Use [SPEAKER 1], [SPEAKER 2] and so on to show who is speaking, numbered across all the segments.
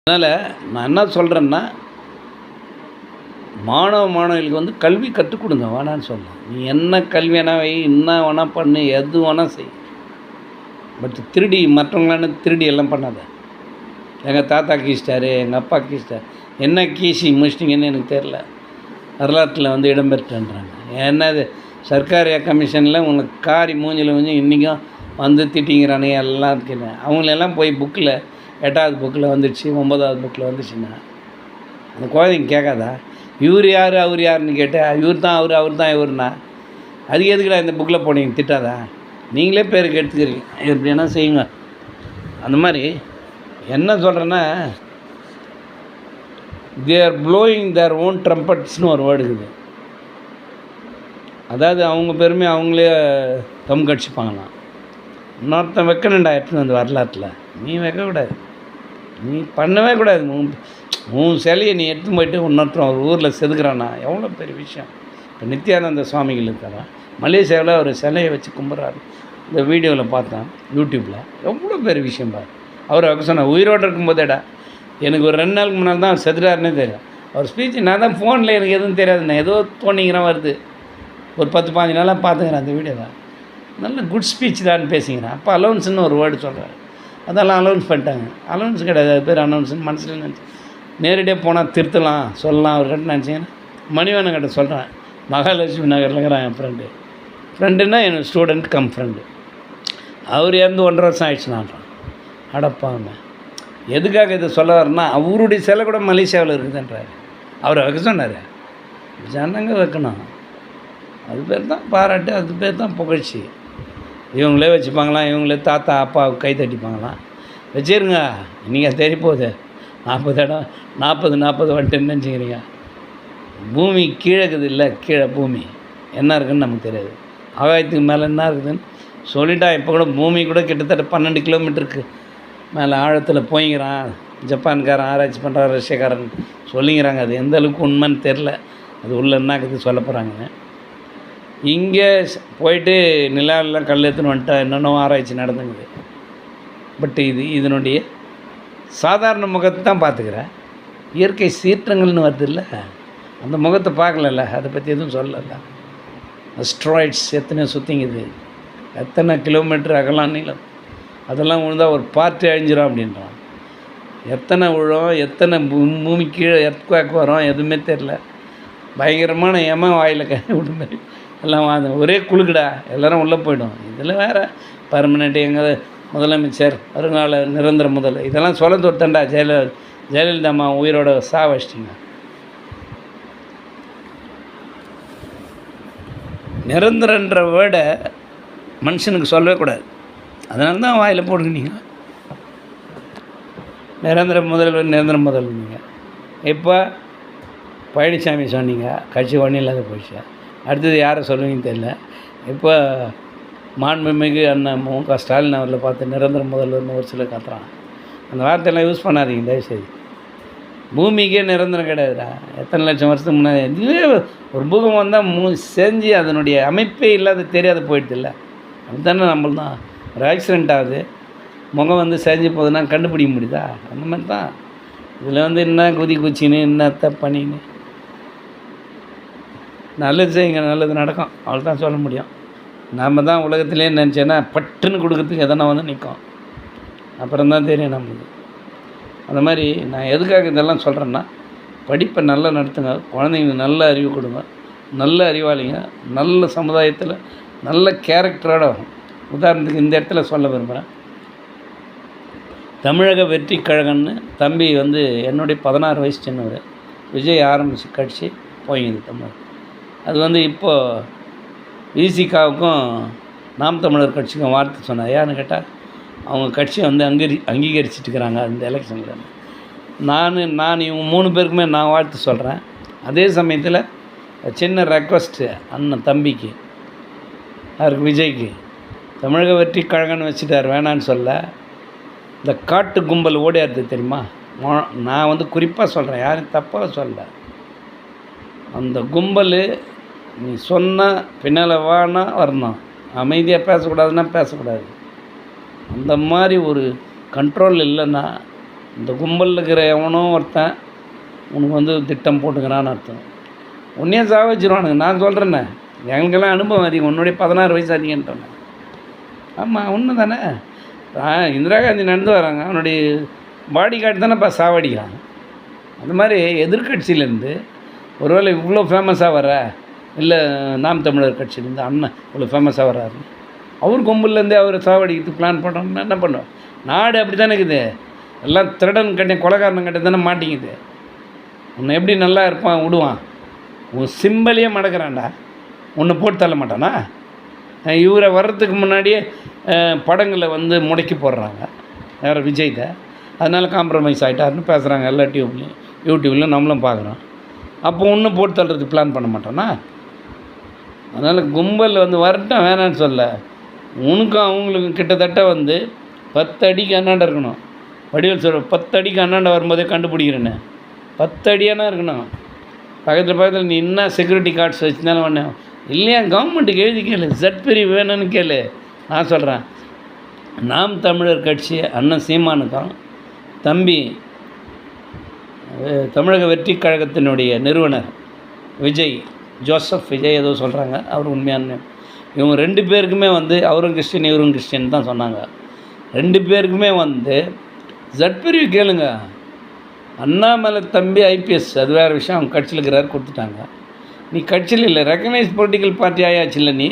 [SPEAKER 1] அதனால் நான் என்ன சொல்கிறேன்னா, மாணவிகளுக்கு வந்து கல்வி கற்றுக் கொடுங்க, வேணான்னு சொல்லல. நீ என்ன கல்வி வேணா வை, என்ன வேணா பண்ணு, எது வேணா செய். பட் திருடி மற்றவங்களான திருடி எல்லாம் பண்ணாத. எங்கள் தாத்தா கீசிட்டாரு, எங்கள் அப்பா கீசிட்டார். என்ன கீசி முடிச்சிட்டிங்கன்னு எனக்கு தெரில. வரலாற்றில் வந்து இடம்பெற்றுன்றாங்க. என்னது சர்க்காரியா கமிஷனில் உனக்கு காரி மூஞ்சில் வந்து இன்றைக்கும் வந்து திட்டிங்கிறானே எல்லாம் இருக்குன்னு. அவங்களெல்லாம் போய் புக்கில் 8வது புக்கில் வந்துடுச்சு, 9வது புக்கில் வந்துச்சுன்னா அந்த குழந்தைங்க கேட்காதா? இவர் யார் அவர் யாருன்னு கேட்டால் இவர் தான் அவர் தான் இவர்னா அதுக்கு எதுக்குடா இந்த புக்கில் போனீங்க திட்டாதா? நீங்களே பேருக்கு எடுத்துக்கிறீங்க. எப்படி என்ன செய்யுங்க. அந்த மாதிரி என்ன சொல்கிறேன்னா, they are blowing their own ட்ரம்பட்ஸ்னு ஒரு வேர்டு இருக்குது. அதாவது அவங்க பெருமை அவங்களே தம் கடிச்சிப்பாங்களாம். இன்னொருத்தன் வைக்கணுண்டா எடுத்துன்னு வந்து வரலாற்றில். நீ வைக்கக்கூடாது, நீ பண்ணவே கூடாது. உன் சிலையை நீ எடுத்து போயிட்டு இன்னொருத்தன் ஒரு ஊரில் செதுக்குறான்னா எவ்வளோ பெரிய விஷயம். இப்போ நித்யானந்த சுவாமிகள் இருக்காரா, மலேசியாவில் ஒரு சிலையை வச்சு கும்பிட்றாரு. இந்த வீடியோவில் பார்த்தேன் யூடியூப்பில். எவ்வளோ பெரிய விஷயம் பாரு. அவர் சொன்னார், உயிரோடு இருக்கும்போதேடா எனக்கு ஒரு 2 நாளுக்கு முன்னால் தான் அவர் செத்துறாருன்னே தெரியும். அவர் ஸ்பீச்சு நான் தான் ஃபோனில் எனக்கு எதுவும் தெரியாது, நான் ஏதோ தோணிக்கிறேன் வருது. ஒரு 10-15 நாளாக பார்த்துக்கிறேன் அந்த வீடியோவை. நல்ல குட் ஸ்பீச் தான் பேசிக்கிறேன். அப்போ அலௌன்ஸ்னு ஒரு வேர்டு சொல்கிறார். அதெல்லாம் அலௌன்ஸ் பண்ணிட்டாங்க. அலௌன்ஸ் கிடையாது, அது பேர் அனௌன்ஸ்னு மனசில் நினச்சி நேரடியாக போனால் திருத்தலாம் சொல்லலாம் அவர்கிட்ட நினச்சிங்கன்னா மணிவண்ணன் கிட்ட சொல்கிறேன். மகாலட்சுமி நகரில் இருக்கிறான் என் ஃப்ரெண்டுன்னா என் ஸ்டூடெண்ட் கம் ஃப்ரெண்டு. அவர் இறந்து 1.5 வருஷம் ஆயிடுச்சுனான்றான். அடப்பாங்க. எதுக்காக இதை சொல்ல வரேன்னா, அவருடைய சிலை கூட மலேசியாவில் இருக்குதுன்றார். அவரை வைக்க சொன்னார். ஜனங்க வைக்கணும். அது பேர் தான் பாராட்டு, அது பேர் தான் புகழ்ச்சி. இவங்களே வச்சுப்பாங்களாம், இவங்களே தாத்தா அப்பாவுக்கு கை தட்டிப்பாங்களாம். வச்சிருங்க. நீங்கள் தெரிய போகுது 40 இடம் 40 வந்துட்டுன்னு நினச்சிக்கிறீங்க. பூமி கீழே இருக்குது இல்லை, கீழே பூமி என்ன இருக்குதுன்னு நமக்கு தெரியாது. ஆகாயத்துக்கு மேலே என்ன இருக்குதுன்னு சொல்லிட்டா. இப்போ கூட பூமி கூட கிட்டத்தட்ட 12 கிலோமீட்டருக்கு மேலே ஆழத்தில் போய்ங்கிறான். ஜப்பான்காரன் ஆராய்ச்சி பண்ணுறான், ரஷ்யக்காரன் சொல்லிங்கிறாங்க. அது எந்த அளவுக்கு உண்மைன்னு தெரில. அது உள்ள என்னாக்குது சொல்ல போகிறாங்க. இங்கே போயிட்டு நிலாவெல்லாம் கல் எடுத்துன்னு வந்துட்டா என்னென்ன ஆராய்ச்சி நடந்துங்குது. பட் இதனுடைய சாதாரண முகத்தை தான் பார்த்துக்கிறேன். இயற்கை சீற்றங்கள்னு வருது இல்லை, அந்த முகத்தை பார்க்கலல்ல, அதை பற்றி எதுவும் சொல்லலை. அஸ்ட்ராய்ட்ஸ் எத்தனை சுற்றிங்குது, எத்தனை கிலோமீட்டர் அகலாம் நீளம், அதெல்லாம் விழுந்தால் ஒரு பார்ட்டி அழிஞ்சிடும் அப்படின்றான். எத்தனை விழும், எத்தனை பூமி கீழே எர்த்குவேக் வரும், எதுவுமே தெரில. பயங்கரமான வாயில் விடு மாதிரி எல்லாம் ஒரே குழுக்குடா, எல்லோரும் உள்ளே போய்டும். இதில் வேறு பர்மனெண்ட் எங்கள் முதலமைச்சர் வருங்கால நிரந்தர முதல் இதெல்லாம் சொல்ல தொட்டண்டா. ஜெயலலிதா அம்மா உயிரோட வச்சிட்டிங்க. நிரந்தரன்ற வேர்டை மனுஷனுக்கு சொல்லவே கூடாது. அதனால தான் வாயில் போடுங்க. நிரந்தர முதல்வர்னீங்க. இப்போ பழனிசாமி சொன்னீங்க, கட்சி ஒன்றும் இல்லாத போயிடுச்சு. அடுத்தது யாரை சொல்லுவீங்கன்னு தெரியல. இப்போ மாண்புமிகு அண்ணன் மு.க. ஸ்டாலின் அவரில் பார்த்து நிரந்தர முதல்வர்னு ஒரு சிலர் கத்துறான். அந்த வார்த்தையெல்லாம் யூஸ் பண்ணாதீங்க தயவுசெய்து. பூமிக்கே நிரந்தரம் கிடையாதுடா. எத்தனை லட்சம் வருஷத்துக்கு முன்னாடி இதுவே ஒரு பூகம்பம் வந்தால் செஞ்சு அதனுடைய அமைப்பே இல்லாத தெரியாத போயிடுது இல்லை. அதுதானே நம்மள் தான் ஒரு ஆக்சிடெண்ட் ஆகுது, முகம் வந்து செஞ்சு போகுதுன்னா கண்டுபிடிக்க முடியுதா? அந்த மாதிரி தான் இதில் வந்து என்ன குச்சின்னு என்னத்த பண்ணின்னு நல்லது செய்யுங்க, நல்லது நடக்கும், அவள் தான் சொல்ல முடியும். நாம் தான் உலகத்திலே நினச்சேன்னா பட்டுன்னு கொடுக்குறதுக்கு எதனா வந்து நிற்கும். அப்புறம் தான் தெரியும் நம்மளுக்கு. அந்த மாதிரி நான் எதுக்காக இதெல்லாம் சொல்கிறேன்னா, படிப்பை நல்லா நடத்துங்க, குழந்தைங்களுக்கு நல்ல அறிவு கொடுங்க, நல்ல அறிவாளிங்க, நல்ல சமுதாயத்தில் நல்ல கேரக்டரோட. உதாரணத்துக்கு இந்த இடத்துல சொல்ல விரும்புகிறேன். தமிழக வெற்றி கழகம்னு தம்பி வந்து என்னுடைய 16 வயசு சின்னவர். விஜய் ஆரம்பித்து கட்சி போயிங்குது தமிழ். அது வந்து இப்போது விசிகாவுக்கும் நாம் தமிழர் கட்சிக்கும் வாழ்த்து சொன்னார். யாருன்னு கேட்டால் அவங்க கட்சியை வந்து அங்கீகரிச்சிட்டுருக்கிறாங்க அந்த எலெக்ஷனில். நான் இவங்க 3 பேருக்குமே நான் வாழ்த்து சொல்கிறேன். அதே சமயத்தில் சின்ன ரெக்வஸ்ட்டு அண்ணன் தம்பிக்கு, அவருக்கு விஜய்க்கு, தமிழக வெற்றி கழகம்னு வச்சுட்டார், வேணான்னு சொல்ல. இந்த காட்டு கும்பல் ஓடியாருது தெரியுமா? நான் வந்து குறிப்பாக சொல்கிறேன், யாரும் தப்பாக சொல்ல. அந்த கும்பல் நீ சொன்னால் பின்னால் வானா வரணும், அமைதியாக பேசக்கூடாதுன்னா பேசக்கூடாது. அந்த மாதிரி ஒரு கண்ட்ரோல் இல்லைன்னா இந்த கும்பலில் இருக்கிற எவனோ ஒருத்தன் உனக்கு வந்து திட்டம் போட்டுக்கிறான்னு அர்த்தம். உன்னையே சாக வச்சுருவானுங்க. நான் சொல்கிறேன்னே, எங்களுக்கெல்லாம் அனுபவம் அதிகம். உன்னுடைய 16 வயசு அதிகன்ட்டோன்னே. ஆமாம், உண்மை தானே. இந்திரா காந்தி நடந்து வராங்க, அவனுடைய பாடி கார்டு தானேப்பா சாவடிக்கிறான். அந்த மாதிரி எதிர்கட்சியிலேருந்து ஒருவேளை இவ்வளோ ஃபேமஸாக வர, இல்லை நாம் தமிழர் கட்சியிலேருந்து அண்ணன் இவ்வளோ ஃபேமஸாக வர்றாரு, அவர் கும்பல்லேருந்தே அவர் சாவடிக்கிறதுக்கு பிளான் பண்ணுறோம்னா என்ன பண்ணுவோம்? நாடு அப்படி தானே இருக்குது. எல்லாம் திருடன் கட்டி கொலைகாரன் கட்டி தானே மாட்டிங்குது. உன்னை எப்படி நல்லா இருப்பான் விடுவான்? உன் சிம்பலையே மடக்கிறான்டா, உன்னை போட்டு தள்ள மாட்டானா? இவரை வர்றதுக்கு முன்னாடியே படங்களை வந்து முடக்கி போடுறாங்க, யார் விஜய்த. அதனால் காம்ப்ரமைஸ் ஆகிட்டாருன்னு பேசுகிறாங்க எல்லா யூடியூப்லையும் நம்மளும் பார்க்குறோம். அப்போ ஒன்றும் போட்டு தள்ளுறதுக்கு பிளான் பண்ண மாட்டோன்னா? அதனால் கும்பல் வந்து வரட்டும், வேணான்னு சொல்ல. உனக்கும் அவங்களுக்கும் கிட்டத்தட்ட வந்து 10 அடிக்கு அண்ணாண்ட இருக்கணும். வடிவேல் சொல்கிற 10 அடிக்கு அண்ணாண்ட வரும்போதே கண்டுபிடிக்கிறேன்னு. 10 அடியானா இருக்கணும். பக்கத்தில் நீ என்ன செக்யூரிட்டி கார்ட்ஸ் வச்சுருந்தாலும் ஒன்று இல்லையா? கவர்மெண்ட்டுக்கு எழுதி கேளு, ஜட் பிரிவு வேணும்னு கேளு. நான் சொல்கிறேன், நாம் தமிழர் கட்சி அண்ணன் சீமானுக்கும் தம்பி தமிழக வெற்றி கழகத்தினுடைய நிறுவனர் விஜய், ஜோசப் விஜய் ஏதோ சொல்கிறாங்க, அவர் உண்மையான இவங்க 2 பேருக்குமே வந்து அவரும் கிறிஸ்டின் இவரும் கிறிஸ்டின் தான் சொன்னாங்க. 2 பேருக்குமே வந்து ஜட் பிரிவு கேளுங்க. அண்ணாமலை தம்பி ஐபிஎஸ், அது வேறு விஷயம், அவங்க கட்சியில் இருக்கிறாரு, கொடுத்துட்டாங்க. நீ கட்சியில் இல்லை, ரெக்கக்னைஸ் பொலிட்டிக்கல் பார்ட்டி ஆயாச்சு இல்லை. நீ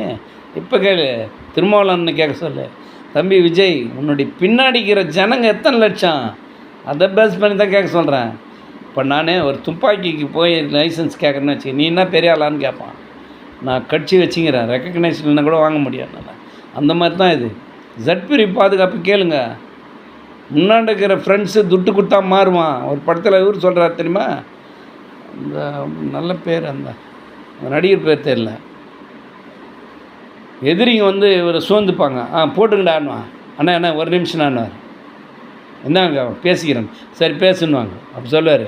[SPEAKER 1] இப்போ கேளு, திருமாவளவன் கேட்க சொல்லு, தம்பி விஜய் உன்னுடைய பின்னாடிக்கிற ஜனங்க எத்தனை லட்சம், அதை பேஸ் பண்ணி தான் கேட்க சொல்கிறேன். இப்போ நானே ஒரு துப்பாக்கிக்கு போய் லைசன்ஸ் கேட்குறேன்னு வச்சு, நீ என்ன பெரிய ஆளான்னு கேட்பான். நான் கட்சி வச்சுங்கிறேன், ரெக்கக்னைஸ் இல்லைன்னா கூட வாங்க முடியாது. அந்த மாதிரி தான் இது. ஜட்பிரி பாதுகாப்பு கேளுங்க. முன்னாடி இருக்கிற ஃப்ரெண்ட்ஸு துட்டு கொடுத்தா மாறுவான். ஒரு படத்தில் இவர் சொல்கிறார் தெரியுமா, இந்த நல்ல பேர், அந்த நடிகர் பேர் தெரியல, எதிரிங்க வந்து இவரை சோர்ந்துப்பாங்க, போட்டுக்கிட்டான்வான். அண்ணா என்ன ஒரு நிமிஷம் நான்வார், என்னங்க பேசிக்கிறேன், சரி பேசுன்னுவாங்க. அப்போ சொல்லுவார்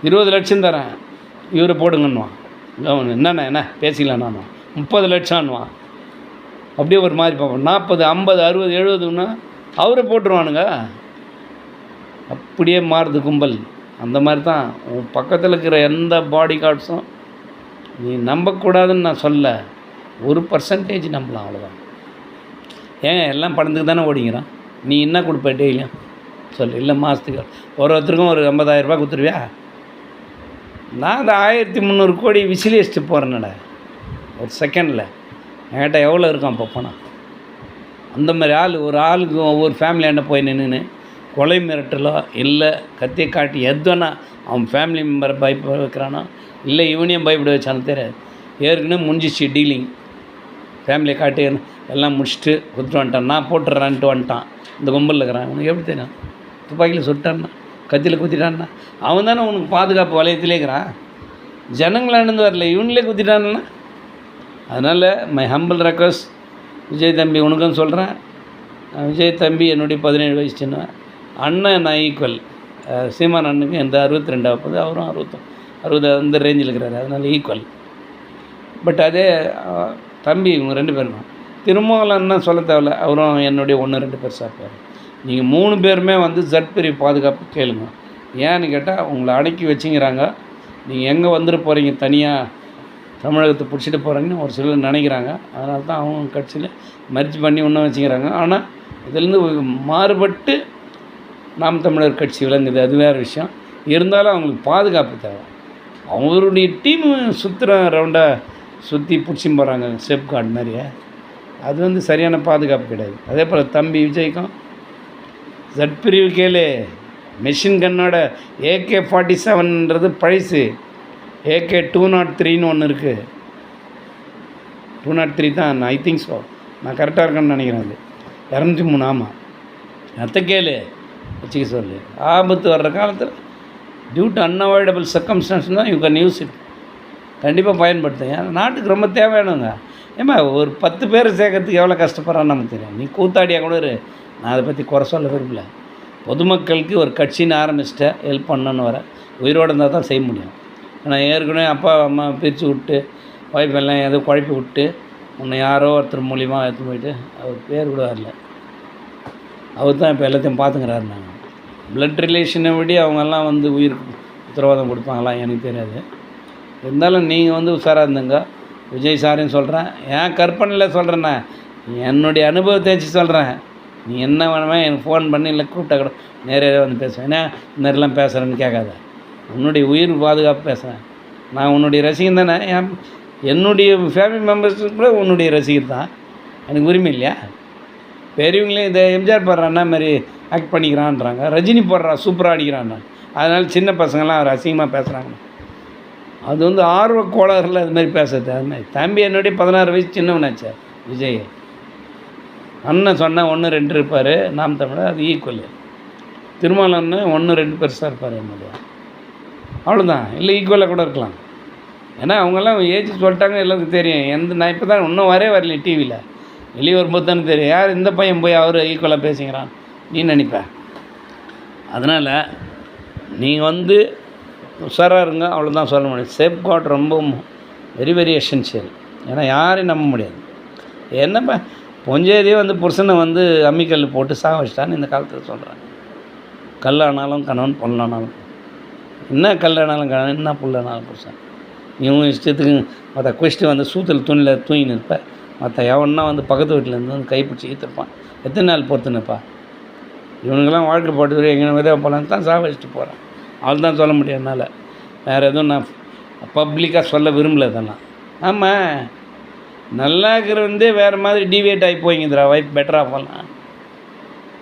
[SPEAKER 1] 20 லட்சம் தரேன் இவரை போடுங்கன்னுவான். என்னண்ணா என்ன பேசிக்கலாம் நானும் 30 லட்சம்னுவான். அப்படியே ஒரு மாதிரி பார்ப்போம். 40, 50, 60, 70ன்னா அவரை போட்டுருவானுங்க. அப்படியே மாறுது கும்பல். அந்த மாதிரி தான் உன் பக்கத்தில் இருக்கிற எந்த பாடி கார்ட்ஸும் நீ நம்பக்கூடாதுன்னு நான் சொல்ல, 1% நம்பலாம், அவ்வளோதான். ஏங்க எல்லாம் பணத்துக்கு தானே ஓடிங்கிறான். நீ என்ன கொடுப்ப டெய்லியும் சொல்லு? இல்லை மாதத்துக்கு ஒருத்தருக்கும் ஒரு 50,000 ரூபா கொடுத்துருவியா? நான் அந்த 1300 கோடி விசிலிஸ்ட்டு போகிறேன்னடா ஒரு செகண்டில். என்கிட்ட எவ்வளோ இருக்கும் அப்போ போனால்? அந்த மாதிரி ஒரு ஆளுக்கு ஒவ்வொரு ஃபேமிலியாண்ட போய் நின்று கொலை மிரட்டலோ இல்லை கத்தியை காட்டி எதுனா அவன் ஃபேமிலி மெம்பரை பயப்பட வைக்கிறானோ இல்லை இவனையும் பயப்பட வச்சானு தெரியாது. ஏற்கனவே முடிஞ்சிச்சு டீலிங். ஃபேமிலியை காட்டி எல்லாம் முடிச்சுட்டு கொடுத்துட்டு வந்துட்டான், நான் போட்டுறேன்ட்டு வந்துட்டான். இந்த கும்பலில் இருக்கிறான். உனக்கு எப்படி தெரியும்? துப்பாக்கியில் சுட்டான்னா, கத்தியில் குத்திட்டான்னா, அவன் தானே உனக்கு பாதுகாப்பு வளையத்திலே இருக்கிறான். ஜனங்களானது வரல, இவங்களே குத்திட்டான்னா. அதனால் மை ஹம்பிள் ரெக்வஸ்ட் விஜய் தம்பி, உனக்கும் சொல்கிறேன். விஜய் தம்பி என்னுடைய 17 வயசு சின்ன அண்ணன், நான் ஈக்குவல். சீமான் அண்ணனுக்கு எந்த 62 ஆகுது, அவரும் 60 அந்த ரேஞ்சில் இருக்கிறாரு. அதனால் ஈக்குவல். பட் அதே தம்பி இவங்க 2 பேரும் திருமாவளவன்னா சொல்ல தேவையில்ல, அவரும் என்னுடைய 1-2 பேர் சாப்பிட்டார். நீங்கள் 3 பேருமே வந்து ஜட் பிரிவு பாதுகாப்பு கேளுங்க. ஏன்னு கேட்டால் உங்களை அடக்கி வச்சுங்கிறாங்க. நீங்கள் எங்கே வந்துட்டு போகிறீங்க, தனியாக தமிழகத்தை பிடிச்சிட்டு போகிறீங்கன்னு ஒரு சிலர் நினைக்கிறாங்க. அதனால தான் அவங்க கட்சியில் மர்ஜ் பண்ணி இன்னும் வச்சுக்கிறாங்க. ஆனால் இதிலேருந்து மாறுபட்டு நாம் தமிழர் கட்சி விளங்குது, அது வேறு விஷயம். இருந்தாலும் அவங்களுக்கு பாதுகாப்பு தேவை. அவருடைய டீமு சுற்றுற ரவுண்டாக சுற்றி பிடிச்சி போகிறாங்க சேஃப் கார்டு மாதிரியே. அது வந்து சரியான பாதுகாப்பு கிடையாது. அதே போல் தம்பி விஜய்க்கும் ஜட் பிரிவு கேளு. மெஷின் கன்னோட AK-47ன்றது பழசு. AK-203ன்னு ஒன்று இருக்குது. 203 தான், ஐ திங்க் ஸோ, நான் கரெக்டாக இருக்கேன்னு நினைக்கிறேன். அது 203. ஆமாம், அத்தை கேளு வச்சுக்க சொல்லு. ஆபத்து வர்ற காலத்தில் டியூ டு அன்அவாய்டபிள் சர்க்கம்ஸ்டான்ஸ் தான் யூ கேன் யூஸ் இட். கண்டிப்பாக பயன்படுத்துங்க. நாட்டுக்கு ரொம்ப தேவையானவங்க. ஏம்மா ஒரு 10 பேர் சேர்க்கறதுக்கு எவ்வளோ கஷ்டப்படுறான்னு நமக்கு தெரியும். நீ கூத்தாடியாக கூட இரு, நான் அதை பற்றி குறை சொல்ல விரும்பல. பொதுமக்களுக்கு ஒரு கட்சின்னு ஆரம்பிச்சிட்டேன், ஹெல்ப் பண்ணணுன்னு வர உயிரோடு இருந்தால் தான் செய்ய முடியும். ஆனால் ஏற்கனவே அப்பா அம்மா பிரித்து விட்டு ஒய்ஃப் எல்லாம் ஏதோ குழப்பி விட்டு உன்னை யாரோ ஒருத்தர் மூலியமாக எடுத்து போயிட்டு அவர் பேர் கூட வரல, அவர் தான் இப்போ எல்லாத்தையும் பார்த்துக்கிறாரு. நாங்கள் ப்ளட் ரிலேஷனை விட அவங்கெல்லாம் வந்து உயிருக்கு உத்தரவாதம் கொடுப்பாங்களா எனக்கு தெரியாது. இருந்தாலும் நீங்கள் வந்து உஷாராக இருந்துங்க. விஜய் சாரையும் சொல்கிறேன், ஏன் கற்பனையில் சொல்கிறேண்ணே, என்னுடைய அனுபவத்தை வச்சு சொல்கிறேன். நீ என்ன வேணுமே எனக்கு ஃபோன் பண்ணி இல்லை கூப்பிட்டா கூட நேரடியாக வந்து பேசுவேன். ஏன்னா இந்த மாதிரிலாம் பேசுகிறேன்னு கேட்காத. உன்னுடைய உயிர் பாதுகாப்பு பேசுகிறேன். நான் உன்னுடைய ரசிகன் தானே. என்னுடைய ஃபேமிலி மெம்பர்ஸுக்கு கூட உன்னுடைய ரசிகர் தான். எனக்கு உரிமை இல்லையா? பெரியவங்களே இந்த எம்ஜிஆர் போடுறான் என்ன மாதிரி ஆக்ட் பண்ணிக்கிறான்றாங்க, ரஜினி போடுறான் சூப்பராக அடிக்கிறான். அதனால் சின்ன பசங்கள்லாம் அவர் அசிங்கமாக பேசுகிறாங்க. அது வந்து ஆர்வ கோளாறுல அது மாதிரி பேசுறது. அது மாதிரி தம்பி என்னுடைய 16 வயசு சின்னவனாச்சே விஜய். அண்ணன் சொன்னால் 1 2 இருப்பார் நாம் தமிழர், அது ஈக்குவல். திருமாவளவன் 1 2 பெருசாக இருப்பார் என்னுடைய, அவ்வளோதான். இல்லை ஈக்குவலாக கூட இருக்கலாம். ஏன்னா அவங்கெல்லாம் ஏஜ் சொல்லிட்டாங்க, எல்லாருக்கும் தெரியும். நான் இப்போ தான் இன்னும் வரல டிவியில், வெளியே வரும்போது தானே தெரியும் யார் இந்த பையன் போய் அவர் ஈக்குவலாக பேசிக்கிறான் நீ நினைப்பேன். அதனால் நீங்கள் வந்து உஷாராக இருங்க, அவ்வளோதான் சொல்ல முடியும். சேஃப் கார்டு ரொம்ப வெரி வெரி எசென்ஷியல். ஏன்னா யாரையும் நம்ப முடியாது. என்னப்பா பொஞ்சேரியே வந்து புருஷனை வந்து அம்மிக்கல் போட்டு சாக வச்சிட்டான்னு இந்த காலத்தில் சொல்கிறாங்க. கல்லானாலும் கணவன், பொண்ணானாலும் என்ன கல்லானாலும் கணவன், என்ன புல்லானாலும் புருஷன். இவங்க இஷ்டத்துக்கு மற்ற குஷ்டு வந்து சூத்தல் துணியில் தூங்கின்னு இருப்பேன். மற்ற எவன்னா வந்து பக்கத்து வீட்டிலேருந்து வந்து கைப்பிடிச்சி ஈத்துருப்பான். எத்தனை நாள் பொறுத்துனப்பா? இவனுங்கெல்லாம் வாழ்க்கை போட்டு எங்கே விதவை போகலான்னு தான் சாக வச்சுட்டு போகிறேன். அவள் தான் சொல்ல முடியும் என்னால். வேறு எதுவும் நான் பப்ளிக்காக சொல்ல விரும்பலை இதெல்லாம். ஆமாம், நல்லா இருக்கிறவந்தே வேறு மாதிரி டிவியேட் ஆகி போய்ங்குதுரா. வைஃப் பெட்டராக போகலாம்.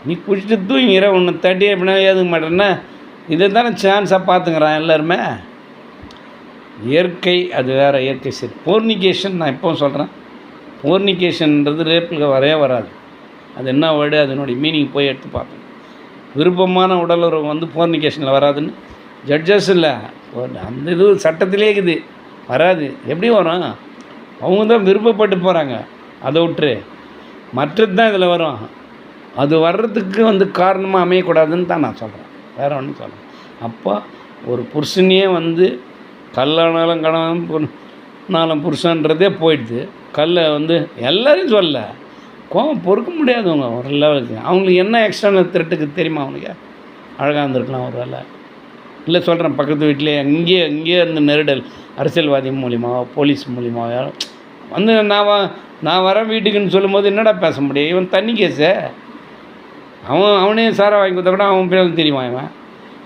[SPEAKER 1] நீ குடிச்சிட்டு தூங்கிற ஒன்று தட்டி அப்படின்னா ஏதுக்க மாட்டேன்னா இதை தானே சான்ஸாக பார்த்துங்கிறான் எல்லாருமே. இயற்கை அது வேறு, இயற்கை சரி. போர்னிகேஷன் நான் இப்போவும் சொல்கிறேன், போர்னிகேஷன்ன்றது ரேப்பில் வரவே வராது. அது என்ன வேர்டு, அதனுடைய மீனிங் போய் எடுத்து பார்க்கணும். விருப்பமான உடலுறவு வந்து போர்னிகேஷனில் வராதுன்னு ஜட்ஜஸ் இல்லை, அந்த இது சட்டத்திலே இருக்குது, வராது. எப்படி வரும்? அவங்க தான் விருப்பப்பட்டு போகிறாங்க. அதை விட்டுரு, மற்றது தான் இதில் வரும். அது வர்றதுக்கு வந்து காரணமாக அமையக்கூடாதுன்னு தான் நான் சொல்கிறேன், வேறு ஒன்றும் சொல்கிறேன். அப்போ ஒரு புருஷனையே வந்து கல்லானாலும் கணவன், பொண்ணாலும் புருஷன்றதே போயிடுது. கல்லை வந்து எல்லோரையும் சொல்லலை, கோவம் பொறுக்க முடியாதவங்க ஒரு லெவலுக்கு. அவங்களுக்கு என்ன எக்ஸ்டர்னல் த்ரெட்டுக்கு தெரியுமா? அவனுக்கு அழகாக இருந்திருக்கலாம் ஒரு வேலை. இல்லை சொல்கிறேன், பக்கத்து வீட்டிலே இங்கேயே இருந்த நெருடல், அரசியல்வாதி மூலியமாக, போலீஸ் மூலியமாக வந்து நான் வரேன் வீட்டுக்குன்னு சொல்லும்போது என்னடா பேச முடியும்? இவன் தண்ணி கேஸு. அவனே சாரா வாங்கி கொடுத்தா கூட அவன் பேர் தெரியுமா? இவன்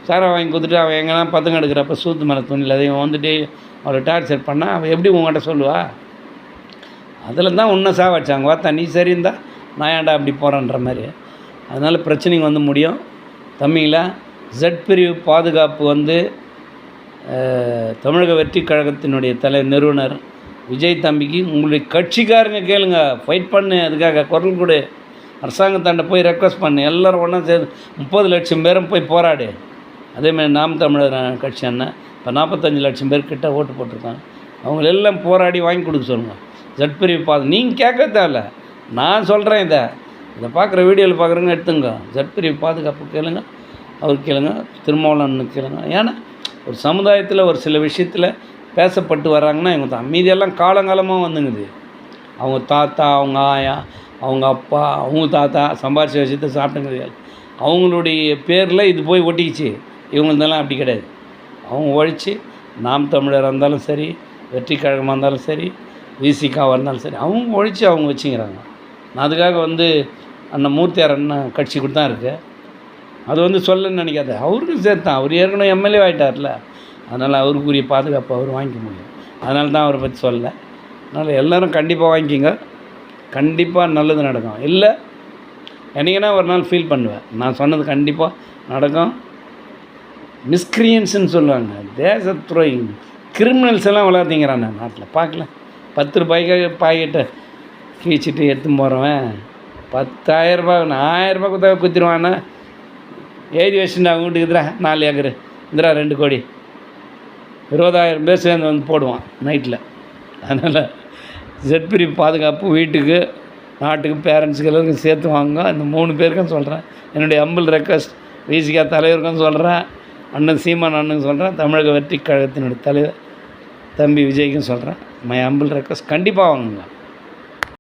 [SPEAKER 1] சாரா வாங்கி கொடுத்துட்டு அவன் எங்கன்னா பத்தங்க எடுக்கிறப்ப சூத்து மேலே துணியில் அதை இவன் வந்துட்டு அவளை டார்ச்சர் பண்ணால் அவன் எப்படி உங்கள்கிட்ட சொல்லுவா? அதில் தான் உன்னை சாவச்சாங்க. பார்த்தா நீ சரி இருந்தால் நான் ஏன்டா அப்படி போகிறேன்ற மாதிரி. அதனால் பிரச்சனைங்க வந்து முடியும். தம்பிங்களா, ஜெட் பிரிவு பாதுகாப்பு வந்து தமிழக வெற்றி கழகத்தினுடைய நிறுவனர் விஜய் தம்பிக்கு உங்களுடைய கட்சிக்காரங்க கேளுங்க, ஃபைட் பண்ணு, அதுக்காக குரல் கொடு, அரசாங்கத்தாண்ட போய் ரெக்வஸ்ட் பண்ணு, எல்லோரும் ஒன்றா சேர்ந்து 30 லட்சம் பேரும் போய் போராடு. அதேமாதிரி நாம் தமிழர் கட்சி அண்ணன் இப்போ 45 லட்சம் பேர் கிட்ட ஓட்டு போட்டிருக்காங்க. அவங்களெல்லாம் போராடி வாங்கி கொடுக்க சொல்லுங்கள். ஜெட் பிரிவு நீங்கள் கேட்க தேவையில்ல, நான் சொல்கிறேன். இதை பார்க்குற வீடியோவில் பார்க்குறவங்க எடுத்துங்க. ஜெட் பிரிவு பாதுகாப்பு கேளுங்க, அவர் கேளுங்க, திருமாவளவன் கேளுங்க. ஏன்னா ஒரு சமுதாயத்தில் ஒரு சில விஷயத்தில் பேசப்பட்டு வராங்கன்னா இவங்க தான். மீதியெல்லாம் காலங்காலமாக வந்துங்குது. அவங்க தாத்தா, அவங்க ஆயா, அவங்க அப்பா, அவங்க தாத்தா சம்பாரிச்ச விஷயத்தை சாப்பிட்டுங்கிறது அவங்களுடைய பேரில் இது போய் ஒட்டிக்கிச்சு. இவங்களதெல்லாம் அப்படி கிடையாது. அவங்க ஒழித்து நாம் தமிழராக இருந்தாலும் சரி, வெற்றி கழகமாக இருந்தாலும் சரி, விசிகாவாக இருந்தாலும் சரி, அவங்க ஒழித்து அவங்க வச்சுக்கிறாங்க. நான் அதுக்காக வந்து அண்ணன் மூர்த்தியார் அண்ணன் கட்சி கூட தான் இருக்குது. அது வந்து சொல்லன்னு நினைக்காத, அவருக்கும் சேர்த்தான். அவர் ஏற்கனவே எம்எல்ஏ ஆகிட்டார்ல, அதனால் அவருக்குரிய பாதுகாப்பு அவர் வாங்கிக்க முடியும். அதனால தான் அவரை பற்றி சொல்லலை. அதனால் எல்லோரும் கண்டிப்பாக வாங்கிக்கிங்க, கண்டிப்பாக நல்லது நடக்கும். இல்லை என்னைக்குன்னா ஒரு நாள் ஃபீல் பண்ணுவேன், நான் சொன்னது கண்டிப்பாக நடக்கும். மிஸ்கிரியன்ஸுன்னு சொல்லுவாங்க, தேச துரோகி கிரிமினல்ஸ் எல்லாம் வளர்த்திங்கிறான் நாட்டில். பார்க்கல, 10 ரூபாய்க்காக பாக்கெட்டை கீழ்ச்சிட்டு எடுத்து போகிறவன் 10,000 ரூபா 1000 ரூபா கொடுத்தா குத்திடுவான்னா எழுதி வச்சுட்டு அவங்க வீட்டுக்கு இதுரா 4 ஏக்கரு இதுரா 2 கோடி 20,000 பேர் சேர்ந்து வந்து போடுவான் நைட்டில். அதனால் ஜெட் பிரிவு பாதுகாப்பு வீட்டுக்கு, நாட்டுக்கு, பேரண்ட்ஸுக்கு எல்லாருக்கும் சேர்த்து வாங்க. இந்த 3 பேருக்கும் சொல்கிறேன், என்னுடைய ஹம்பிள் ரெக்வஸ்ட். விசிகா தலைவருக்கும் சொல்கிறேன், அண்ணன் சீமான் அண்ணனுக்கு சொல்கிறேன், தமிழக வெற்றி கழகத்தினுடைய தலைவர் தம்பி விஜய்க்கும் சொல்கிறேன், மை ஹம்பிள் ரெக்வஸ்ட். கண்டிப்பாக வாங்குங்க.